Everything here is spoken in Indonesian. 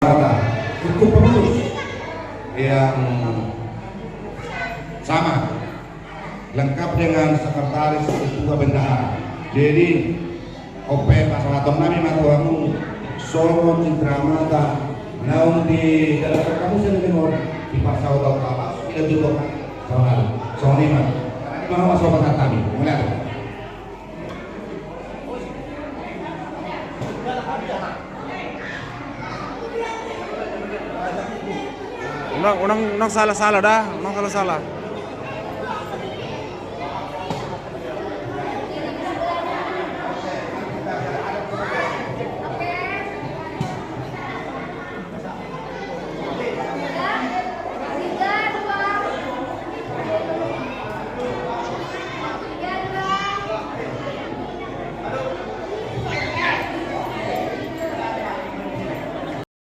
Cukup pengurus yang sama, lengkap dengan sekretaris ketua bendahara. Jadi OP Pasalatom nami matuamu Solo Cintramata naung di dalam kamu saya dengar di pasal tahun kapas kita juga soal lima bahwa sobat kami mulai. Unang salah-salah dah, unang salah-salah.